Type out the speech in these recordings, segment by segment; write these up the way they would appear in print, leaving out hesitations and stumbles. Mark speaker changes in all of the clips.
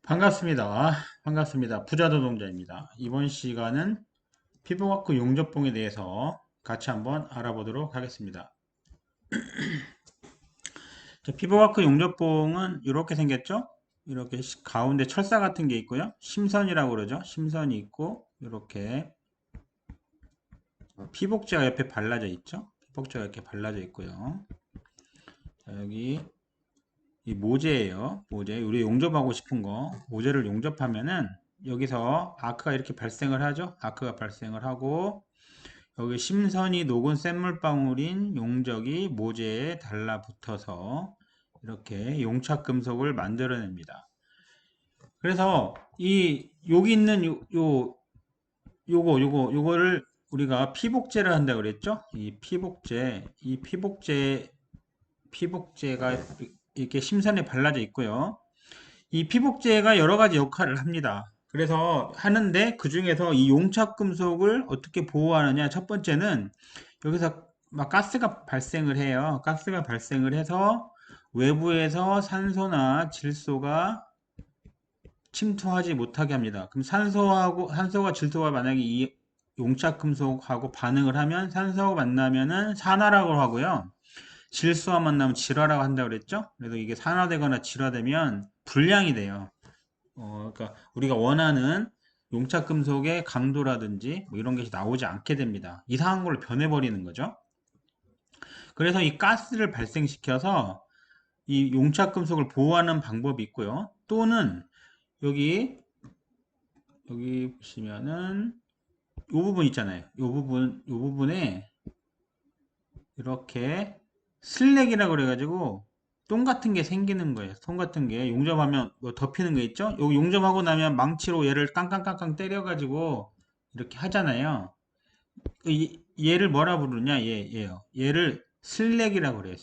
Speaker 1: 반갑습니다. 반갑습니다. 부자노동자입니다. 이번 시간은 피부과학 용접봉에 대해서 같이 한번 알아보도록 하겠습니다. 피부과학 용접봉은 이렇게 생겼죠? 이렇게 가운데 철사 같은 게 있고요. 심선이라고 그러죠. 심선이 있고 이렇게 피복제가 옆에 발라져 있죠. 피복제가 이렇게 발라져 있고요. 자, 여기 이 모재예요. 모재. 우리 용접하고 싶은 거 모재를 용접하면은 여기서 아크가 이렇게 발생을 하죠. 아크가 발생을 하고 여기 심선이 녹은 샘물방울인 용적이 모재에 달라붙어서 이렇게 용착금속을 만들어냅니다. 그래서 이 여기 있는 요거를 우리가 피복제를 한다 그랬죠? 이 피복제가 이렇게 심선에 발라져 있고요. 이 피복제가 여러 가지 역할을 합니다. 그래서 하는데 그 중에서 이 용착금속을 어떻게 보호하느냐? 첫 번째는 여기서 막 가스가 발생을 해요. 가스가 발생을 해서 외부에서 산소나 질소가 침투하지 못하게 합니다. 그럼 산소가 질소가 만약에 이 용착금속하고 반응을 하면 산소하고 만나면은 산화라고 하고요. 질소와 만나면 질화라고 한다고 그랬죠? 그래서 이게 산화되거나 질화되면 불량이 돼요. 그러니까 우리가 원하는 용착금속의 강도라든지 뭐 이런 것이 나오지 않게 됩니다. 이상한 걸로 변해버리는 거죠. 그래서 이 가스를 발생시켜서 이 용착금속을 보호하는 방법이 있고요. 또는 여기 보시면은 이 부분 있잖아요. 이 부분에 이렇게 슬랙이라고 그래가지고 똥 같은 게 생기는 거예요. 똥 같은 게 용접하면 뭐 덮이는 거 있죠? 여기 용접하고 나면 망치로 얘를 깡깡깡깡 때려가지고 이렇게 하잖아요. 얘를 뭐라 부르냐? 얘요. 얘를 슬랙이라고 그래요.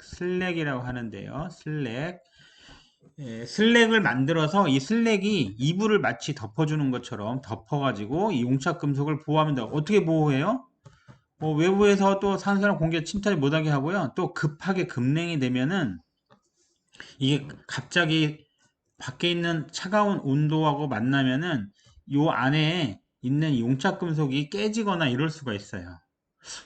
Speaker 1: 슬랙이라고 하는데요. 슬랙을 만들어서 이 슬랙이 이불을 마치 덮어주는 것처럼 덮어가지고 이 용착금속을 보호합니다. 어떻게 보호해요? 외부에서 또 산소나 공기가 침투하지 못하게 하고요. 또 급하게 급냉이 되면은 이게 갑자기 밖에 있는 차가운 온도하고 만나면은 요 안에 있는 용착금속이 깨지거나 이럴 수가 있어요.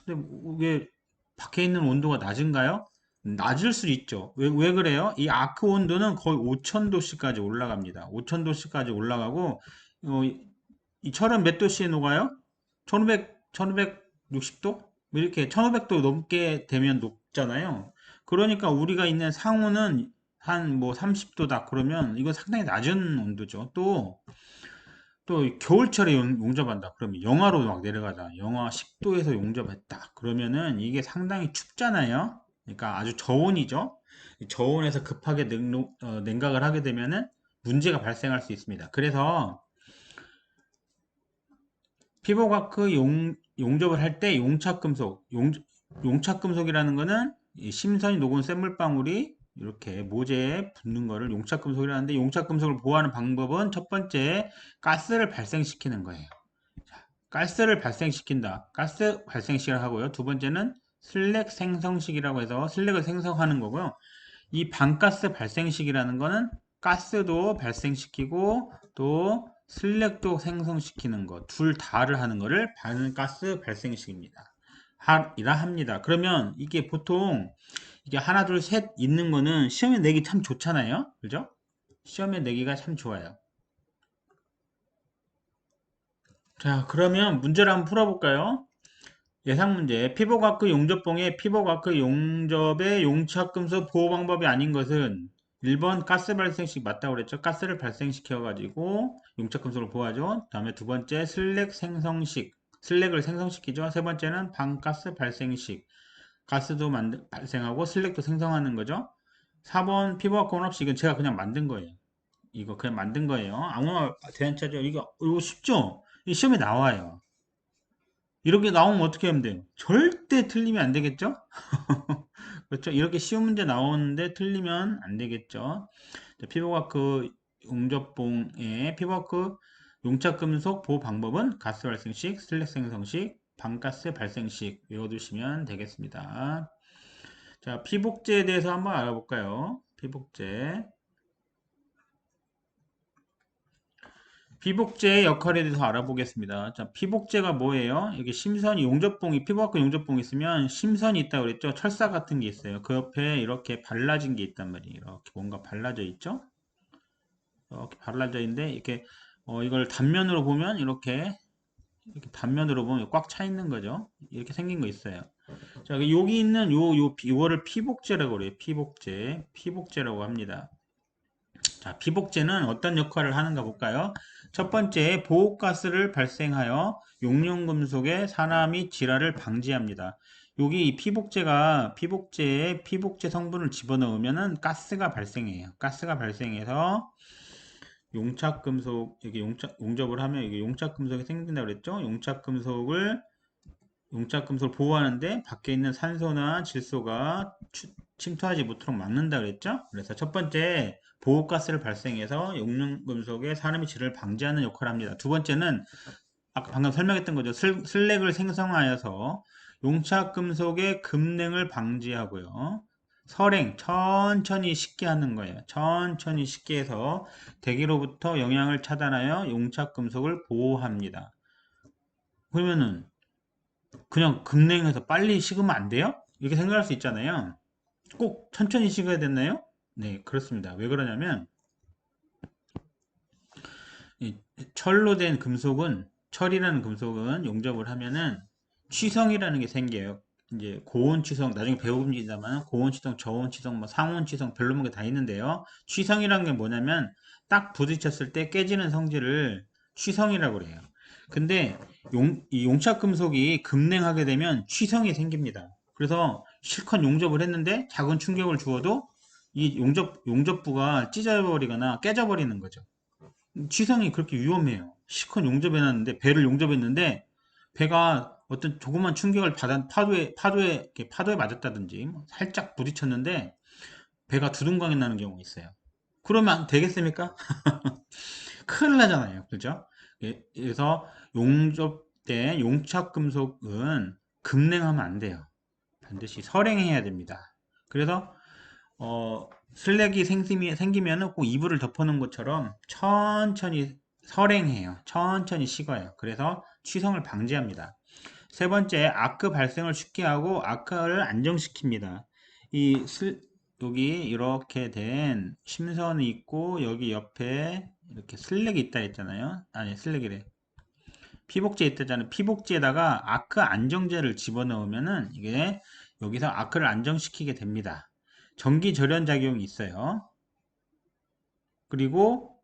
Speaker 1: 근데 이게 밖에 있는 온도가 낮은가요? 낮을 수 있죠. 왜 그래요? 이 아크 온도는 거의 5000도씨까지 올라갑니다. 5000도씨까지 올라가고 이 철은 몇 도씨에 녹아요? 1560도? 이렇게 1500도 넘게 되면 녹잖아요. 그러니까 우리가 있는 상온은 한 뭐 30도다 그러면 이거 상당히 낮은 온도죠. 또 겨울철에 용접한다 그러면 영하로 막 내려가다 영하 10도에서 용접했다 그러면은 이게 상당히 춥잖아요. 그러니까 아주 저온이죠. 저온에서 급하게 냉각을 하게 되면은 문제가 발생할 수 있습니다. 그래서 피부과크 용접을 할 때 용착금속이라는 거는 이 심선이 녹은 쇳물방울이 이렇게 모재에 붙는 거를 용착금속이라는데 용착금속을 보호하는 방법은 첫 번째 가스를 발생시키는 거예요. 가스를 발생시킨다. 가스 발생식을 하고요. 두 번째는 슬랙 생성식이라고 해서 슬랙을 생성하는 거고요. 이 반가스 발생식이라는 거는 가스도 발생시키고 또 슬랙도 생성시키는 것, 둘 다를 하는 거를 반가스 발생식입니다. 이라 합니다. 그러면 이게 보통 이게 하나, 둘, 셋 있는 거는 시험에 내기 참 좋잖아요. 그죠? 시험에 내기가 참 좋아요. 자, 그러면 문제를 한번 풀어볼까요? 예상 문제. 피복아크 용접봉의 피복아크 용접의 용착금속 보호 방법이 아닌 것은 1번 가스 발생식 맞다고 그랬죠. 가스를 발생시켜가지고 용착금속을 보호하죠. 다음에 두 번째 슬랙을 생성시키죠. 세 번째는 반가스 발생식. 가스도 발생하고 슬랙도 생성하는 거죠. 4번 피복아크 혼합식 이건 제가 그냥 만든 거예요. 이거 그냥 만든 거예요. 아무나 대안차죠. 이거 쉽죠? 이 시험에 나와요. 이렇게 나오면 어떻게 하면 돼요? 절대 틀리면 안 되겠죠? 그렇죠? 이렇게 쉬운 문제 나오는데 틀리면 안 되겠죠? 피부과크 용접봉의 피부과크 용착금속 보호 방법은 가스 발생식, 슬랙 생성식, 반가스 발생식 외워두시면 되겠습니다. 자, 피복제에 대해서 한번 알아볼까요? 피복제. 피복제의 역할에 대해서 알아보겠습니다. 자, 피복제가 뭐예요? 여기 심선이 용접봉이 피부과과 용접봉이 있으면 심선이 있다고 그랬죠? 철사 같은 게 있어요. 그 옆에 이렇게 발라진 게 있단 말이에요. 이렇게 뭔가 발라져 있죠? 이렇게 발라져 있는데 이렇게 이걸 단면으로 보면 이렇게 단면으로 보면 꽉 차 있는 거죠. 이렇게 생긴 거 있어요. 자, 여기 있는 요거를 피복제라고 그래요. 피복제라고 합니다. 자, 피복제는 어떤 역할을 하는가 볼까요? 첫 번째, 보호가스를 발생하여 용융금속의 산화 및 질화를 방지합니다. 여기 이 피복제에 피복제 성분을 집어넣으면은 가스가 발생해요. 가스가 발생해서 용착금속, 이게 용접을 하면 이게 용착금속이 생긴다고 그랬죠? 용착금속을 보호하는데 밖에 있는 산소나 질소가 침투하지 못하도록 막는다 그랬죠? 그래서 첫 번째 보호가스를 발생해서 용융금속의 산화및 질을 방지하는 역할을 합니다. 두 번째는 아까 방금 설명했던 거죠. 슬랙을 생성하여서 용착금속의 급냉을 방지하고요. 설행, 천천히 식게 하는 거예요. 천천히 식게 해서 대기로부터 영향을 차단하여 용착금속을 보호합니다. 그러면은 그냥 급냉해서 빨리 식으면 안 돼요? 이렇게 생각할 수 있잖아요. 꼭 천천히 식어야 됐나요? 네, 그렇습니다. 왜 그러냐면 이 철로 된 금속은 철이라는 금속은 용접을 하면은 취성이라는 게 생겨요. 이제 고온 취성 나중에 배웁니다만 고온 취성, 저온 취성, 뭐 상온 취성 별로 게 다 있는데요. 취성이라는 게 뭐냐면 딱 부딪혔을 때 깨지는 성질을 취성이라고 그래요. 근데 이 용착 금속이 급냉하게 되면 취성이 생깁니다. 그래서 실컷 용접을 했는데 작은 충격을 주어도 이 용접부가 찢어버리거나 깨져버리는 거죠. 취성이 그렇게 위험해요. 실컷 용접해놨는데 배를 용접했는데 배가 어떤 조그만 충격을 받은 파도에 맞았다든지 뭐 살짝 부딪혔는데 배가 두둥강이 나는 경우가 있어요. 그러면 되겠습니까? 큰일 나잖아요. 그죠? 그래서 용접된 용착금속은 급냉하면 안 돼요. 반드시 설행해야 됩니다. 그래서 슬랙이 생기면은 꼭 이불을 덮어놓은 것처럼 천천히 설행해요. 천천히 식어요. 그래서 취성을 방지합니다. 세 번째, 아크 발생을 쉽게 하고 아크를 안정시킵니다. 여기 이렇게 된 심선이 있고 여기 옆에 이렇게 슬랙이 있다 했잖아요. 아니 슬랙이래. 피복제 있다잖아요. 피복제에다가 아크 안정제를 집어넣으면은 이게 여기서 아크를 안정시키게 됩니다. 전기 절연 작용이 있어요. 그리고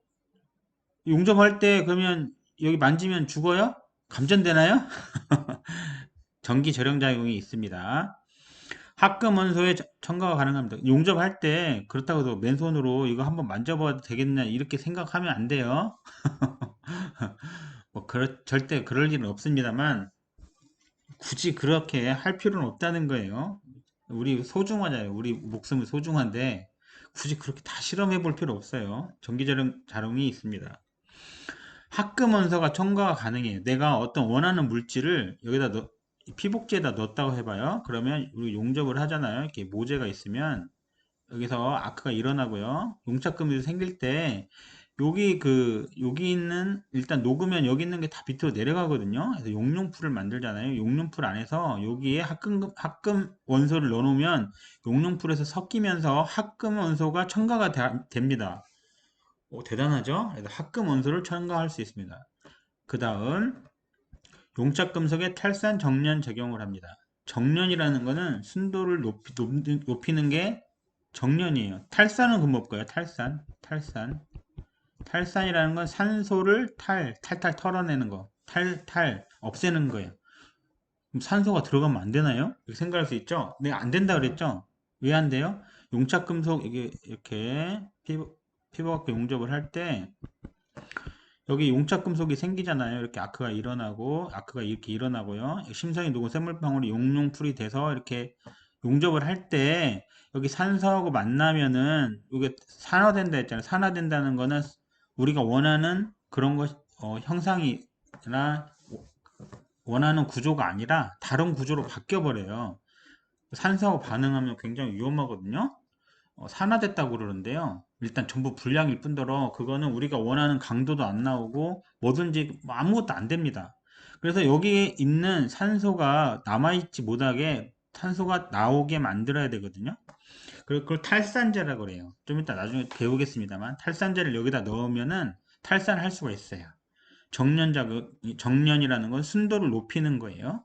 Speaker 1: 용접할 때 그러면 여기 만지면 죽어요? 감전되나요? 전기 절연 작용이 있습니다. 합금 원소에 첨가가 가능합니다. 용접할 때 그렇다고 해서 맨손으로 이거 한번 만져봐도 되겠냐 이렇게 생각하면 안 돼요. 절대 그럴 일은 없습니다만 굳이 그렇게 할 필요는 없다는 거예요. 우리 소중하잖아요. 우리 목숨은 소중한데 굳이 그렇게 다 실험해 볼 필요 없어요. 전기자룡이 있습니다. 합금 원소가 첨가가 가능해요. 내가 어떤 원하는 물질을 피복제에다 넣었다고 해봐요. 그러면 우리 용접을 하잖아요. 이렇게 모재가 있으면 여기서 아크가 일어나고요. 용착금이 생길 때 여기 있는 일단 녹으면 여기 있는 게 다 밑으로 내려가거든요. 그래서 용융풀을 만들잖아요. 용융풀 안에서 여기에 합금 원소를 넣어놓으면 용융풀에서 섞이면서 합금 원소가 첨가가 됩니다. 오, 대단하죠? 그래서 합금 원소를 첨가할 수 있습니다. 그 다음 용착금속에 탈산 정련 적용을 합니다. 정련이라는 거는 순도를 높이는 게 정련이에요. 탈산은 그럼 뭘까요? 탈산이라는 건 산소를 탈탈 털어내는 거. 없애는 거예요. 그럼 산소가 들어가면 안 되나요? 이렇게 생각할 수 있죠? 네, 안 된다 그랬죠? 왜 안 돼요? 용착금속, 이게 이렇게 피부과학 용접을 할 때, 여기 용착금속이 생기잖아요. 이렇게 아크가 이렇게 일어나고요. 심성이 녹은 샘물방울이 용융풀이 돼서 이렇게 용접을 할 때, 여기 산소하고 만나면은, 이게 산화된다 했잖아요. 산화된다는 거는 우리가 원하는 그런 형상이나 원하는 구조가 아니라 다른 구조로 바뀌어 버려요. 산소하고 반응하면 굉장히 위험하거든요. 산화됐다고 그러는데요. 일단 전부 불량일 뿐더러 그거는 우리가 원하는 강도도 안 나오고 뭐든지 뭐 아무것도 안 됩니다. 그래서 여기에 있는 산소가 남아있지 못하게 산소가 나오게 만들어야 되거든요. 그걸 탈산제라고 그래요. 좀 이따 나중에 배우겠습니다만 탈산제를 여기다 넣으면은 탈산을 할 수가 있어요. 정년이라는 건 순도를 높이는 거예요.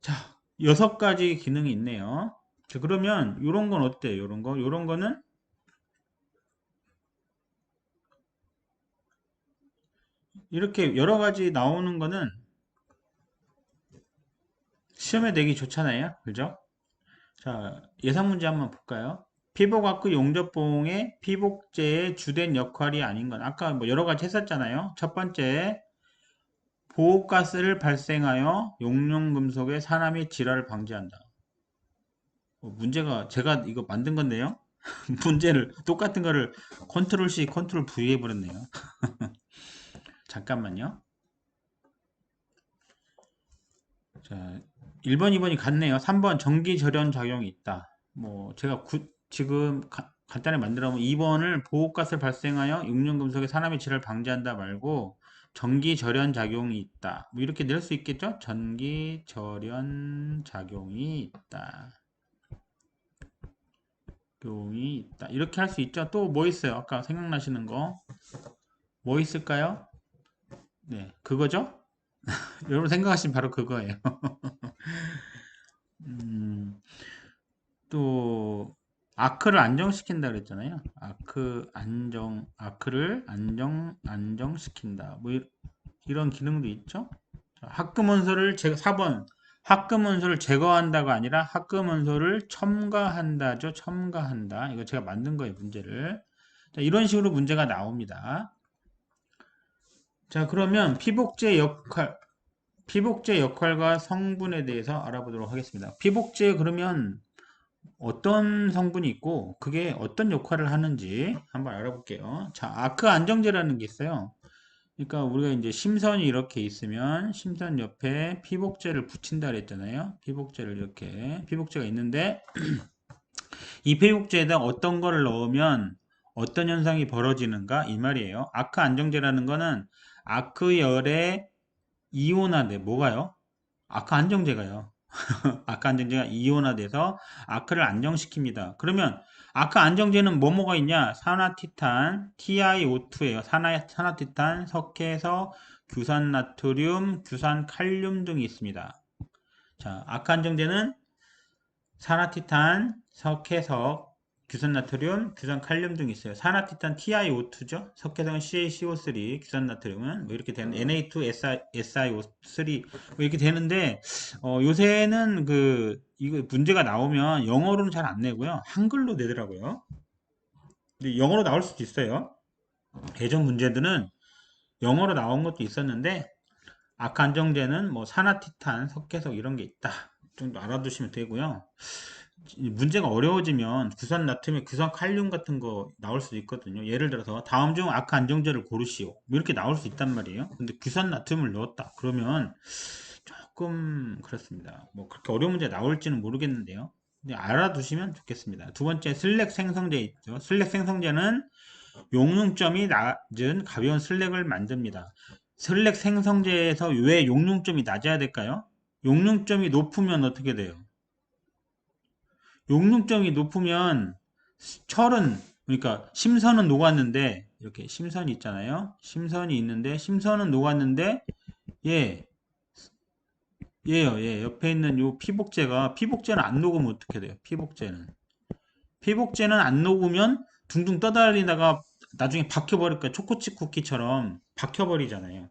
Speaker 1: 자, 6가지 기능이 있네요. 자, 그러면 이런 건 어때요? 이런 거? 이런 거는 이렇게 여러 가지 나오는 거는 시험에 내기 좋잖아요. 그죠? 자, 예상 문제 한번 볼까요? 피복압과 용접봉의 피복제의 주된 역할이 아닌 건 아까 뭐 여러 가지 했었잖아요. 첫 번째, 보호가스를 발생하여 용융금속의 산화 및 질화를 방지한다. 문제가 제가 이거 만든 건데요. 문제를 똑같은 거를 컨트롤 C, 컨트롤 V 해버렸네요. 잠깐만요. 자, 1번, 2번이 같네요. 3번 전기 절연 작용이 있다. 뭐 제가 지금 간단히 만들어 보면 2번을 보호가스를 발생하여 육륜금속의 산화및 질을 방지한다 말고 전기 절연 작용이 있다. 뭐 이렇게 낼 수 있겠죠? 전기 절연 작용이 있다. 작용이 있다. 이렇게 할 수 있죠? 또 뭐 있어요? 아까 생각나시는 거 뭐 있을까요? 네, 그거죠? 여러분 생각하시면 바로 그거예요. 음, 또 아크를 안정시킨다 그랬잖아요. 아크를 안정시킨다. 뭐 이런 기능도 있죠. 합금원소를 4번 합금원소를 제거한다가 아니라 합금원소를 첨가한다죠. 첨가한다. 이거 제가 만든 거예요, 문제를. 자, 이런 식으로 문제가 나옵니다. 자, 그러면 피복제 역할과 성분에 대해서 알아보도록 하겠습니다. 피복제 그러면 어떤 성분이 있고 그게 어떤 역할을 하는지 한번 알아볼게요. 자, 아크 안정제라는 게 있어요. 그러니까 우리가 이제 심선이 이렇게 있으면 심선 옆에 피복제를 붙인다 그랬잖아요. 피복제를 이렇게 피복제가 있는데 이 피복제에다 어떤 거를 넣으면 어떤 현상이 벌어지는가 이 말이에요. 아크 안정제라는 거는 아크열의 이온화돼 뭐가요? 아크 안정제가요. 아크 안정제가 이온화돼서 아크를 안정시킵니다. 그러면 아크 안정제는 뭐뭐가 있냐? 산화티탄, TiO2예요. 산화티탄, 석회서, 규산나트륨, 규산칼륨 등이 있습니다. 자, 아크 안정제는 산화티탄, 석회석, 규산나트륨, 규산칼륨 등이 있어요. 산화티탄 TiO2죠. 석회석은 CaCO3, 규산나트륨은 뭐 이렇게 되는 Na2, SiO3 뭐 이렇게 되는데 요새는 이거 문제가 나오면 영어로는 잘 안 내고요. 한글로 내더라고요. 근데 영어로 나올 수도 있어요. 예전 문제들은 영어로 나온 것도 있었는데 악한정제는 뭐 산화티탄, 석회석 이런 게 있다 정도 알아두시면 되고요. 문제가 어려워지면 규산 나트륨, 규산 칼륨 같은 거 나올 수도 있거든요. 예를 들어서 다음 중 아크 안정제를 고르시오. 뭐 이렇게 나올 수 있단 말이에요. 근데 규산 나트륨을 넣었다. 그러면 조금 그렇습니다. 뭐 그렇게 어려운 문제 나올지는 모르겠는데요. 근데 알아두시면 좋겠습니다. 두 번째 슬랙 생성제 있죠. 슬랙 생성제는 용융점이 낮은 가벼운 슬랙을 만듭니다. 슬랙 생성제에서 왜 용융점이 낮아야 될까요? 용융점이 높으면 어떻게 돼요? 용융점이 높으면 철은 그러니까 심선은 녹았는데 이렇게 심선이 있잖아요. 심선이 있는데 심선은 녹았는데 예 얘요 예 옆에 있는 요 피복제는 안 녹으면 어떻게 돼요? 피복제는 안 녹으면 둥둥 떠다니다가 나중에 박혀버릴 거야. 초코칩 쿠키처럼 박혀버리잖아요.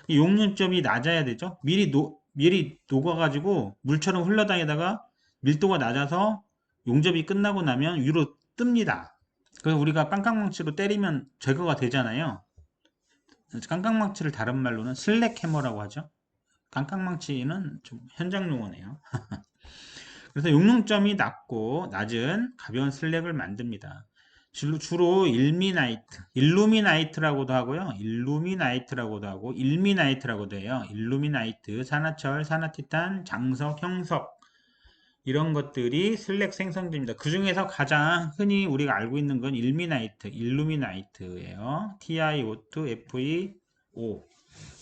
Speaker 1: 이 용융점이 낮아야 되죠. 미리 녹아가지고 물처럼 흘러다니다가 밀도가 낮아서 용접이 끝나고 나면 위로 뜹니다. 그래서 우리가 깡깡망치로 때리면 제거가 되잖아요. 깡깡망치를 다른 말로는 슬랙 해머라고 하죠. 깡깡망치는 좀 현장 용어네요. 그래서 용융점이 낮은 가벼운 슬랙을 만듭니다. 주로 일루미나이트라고도 하고요. 일루미나이트라고도 하고 일미나이트라고도 해요. 일루미나이트, 산화철, 산화티탄, 장석, 형석 이런 것들이 슬랙 생성제입니다. 그 중에서 가장 흔히 우리가 알고 있는 건 일미나이트, 일루미나이트예요. TiO2,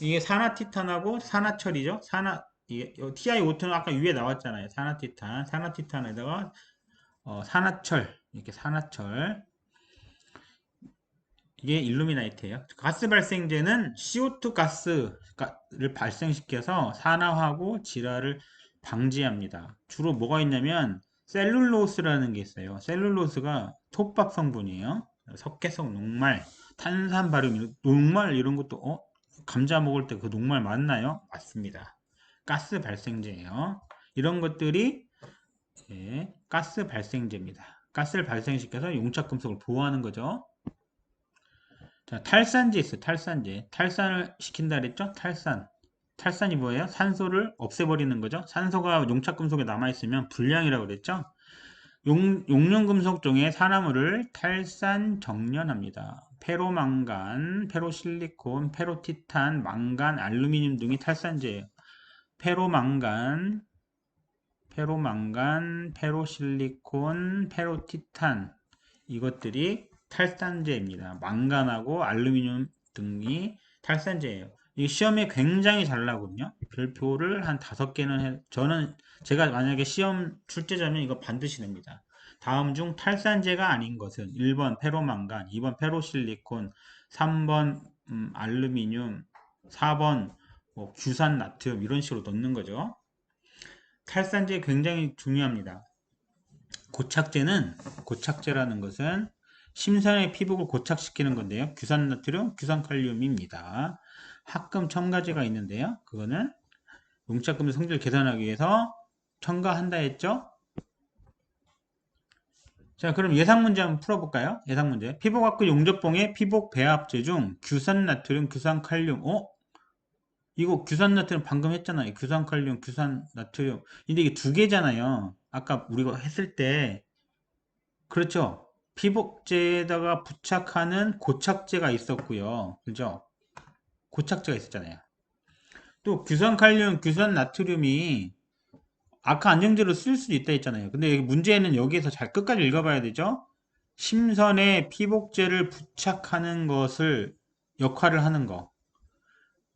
Speaker 1: 이게 산화티탄하고 산화철이죠. 이게 TiO2는 아까 위에 나왔잖아요. 산화티탄에다가 산화철, 이렇게 산화철. 이게 일루미나이트예요. 가스 발생제는 CO2 가스를 발생시켜서 산화하고 질화를 방지합니다. 주로 뭐가 있냐면 셀룰로스라는 게 있어요. 셀룰로스가 톱밥 성분이에요. 석회성 녹말, 탄산 발효, 녹말 이런 것도 감자 먹을 때 그 녹말 맞나요? 맞습니다. 가스 발생제예요. 이런 것들이 가스 발생제입니다. 가스를 발생시켜서 용착금속을 보호하는 거죠. 자, 탈산제 있어요. 탈산제. 탈산을 시킨다 그랬죠? 탈산이 뭐예요? 산소를 없애버리는 거죠. 산소가 용착금속에 남아있으면 불량이라고 그랬죠? 용융금속 중에 산화물을 탈산 정련합니다. 페로망간, 페로실리콘, 페로티탄, 망간, 알루미늄 등이 탈산제예요. 페로망간, 페로실리콘, 페로티탄 이것들이 탈산제입니다. 망간하고 알루미늄 등이 탈산제예요. 이 시험에 굉장히 잘 나오거든요. 별표를 한 5개는 제가 만약에 시험 출제자면 이거 반드시 냅니다. 다음 중 탈산제가 아닌 것은 1번 페로망간, 2번 페로실리콘, 3번 알루미늄, 4번 규산 나트륨 이런 식으로 넣는 거죠. 탈산제 굉장히 중요합니다. 고착제라는 것은 심선의 피부를 고착시키는 건데요. 규산나트륨, 규산칼륨입니다. 합금 첨가제가 있는데요. 그거는 용착금속 성질을 개선하기 위해서 첨가한다 했죠. 자, 그럼 예상 문제 한번 풀어볼까요? 예상 문제. 피복압구 용접봉의 피복 배합제 중 규산나트륨, 규산칼륨. 이거 규산나트륨 방금 했잖아요. 규산칼륨, 규산나트륨. 근데 이게 두 개잖아요. 아까 우리가 했을 때 그렇죠. 피복제에다가 부착하는 고착제가 있었고요. 그죠? 고착제가 있었잖아요. 또 규산칼륨, 규산나트륨이 아까 안정제로 쓸 수도 있다 했잖아요. 근데 문제는 여기에서 잘 끝까지 읽어봐야 되죠. 심선에 피복제를 부착하는 것을 역할을 하는 거.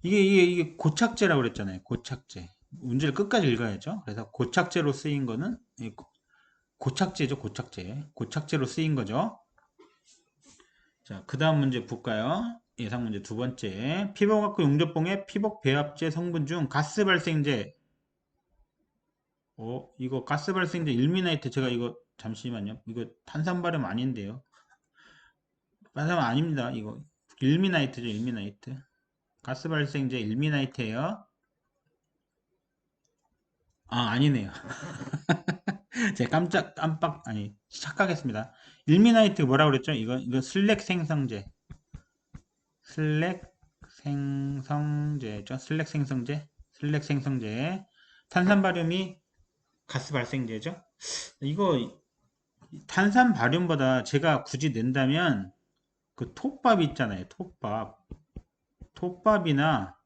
Speaker 1: 이게 고착제라고 그랬잖아요. 고착제. 문제를 끝까지 읽어야죠. 그래서 고착제로 쓰인 거는 고착제죠. 고착제로 쓰인 거죠. 자, 그 다음 문제 볼까요? 예상 문제 두 번째. 피복압구 용접봉의 피복 배합제 성분 중 가스 발생제. 이거 가스 발생제 일미나이트 제가 이거 잠시만요. 이거 탄산 발음 아닌데요. 탄산 아닙니다. 이거 일미나이트죠. 일미나이트. 가스 발생제 일미나이트예요. 아니네요. 제가 착각했습니다. 일미나이트 뭐라고 그랬죠? 이거 슬랙 생성제. 슬랙 생성제. 탄산 발음이 가스 발생제죠. 이거 탄산 발음보다 제가 굳이 낸다면 그 톱밥 있잖아요. 톱밥이나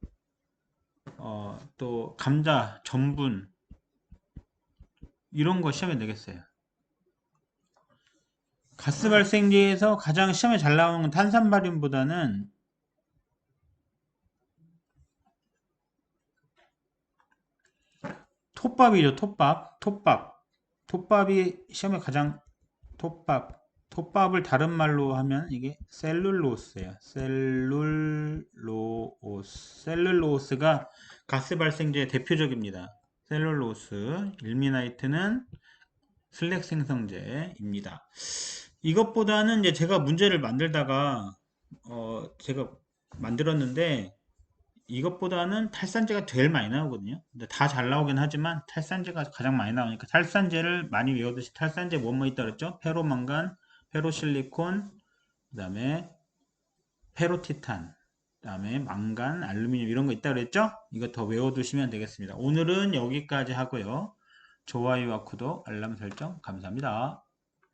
Speaker 1: 또 감자 전분 이런 거 시험에 내겠어요. 가스 발생제에서 가장 시험에 잘 나오는 건 탄산 발음보다는 톱밥이죠. 톱밥이 시험에 가장 톱밥을 다른 말로 하면 이게 셀룰로스예요. 셀룰로스가 가스 발생제의 대표적입니다. 셀룰로스, 일미나이트는 슬랙 생성제입니다. 이것보다는 이제 제가 문제를 만들다가 제가 만들었는데 이것보다는 탈산제가 제일 많이 나오거든요. 근데 다 잘 나오긴 하지만 탈산제가 가장 많이 나오니까 탈산제를 많이 외우듯이 탈산제 뭐뭐 있다 그랬죠? 페로망간, 페로실리콘, 그 다음에 페로티탄, 그 다음에 망간, 알루미늄 이런 거 있다 그랬죠? 이거 더 외워두시면 되겠습니다. 오늘은 여기까지 하고요. 좋아요와 구독, 알람 설정 감사합니다.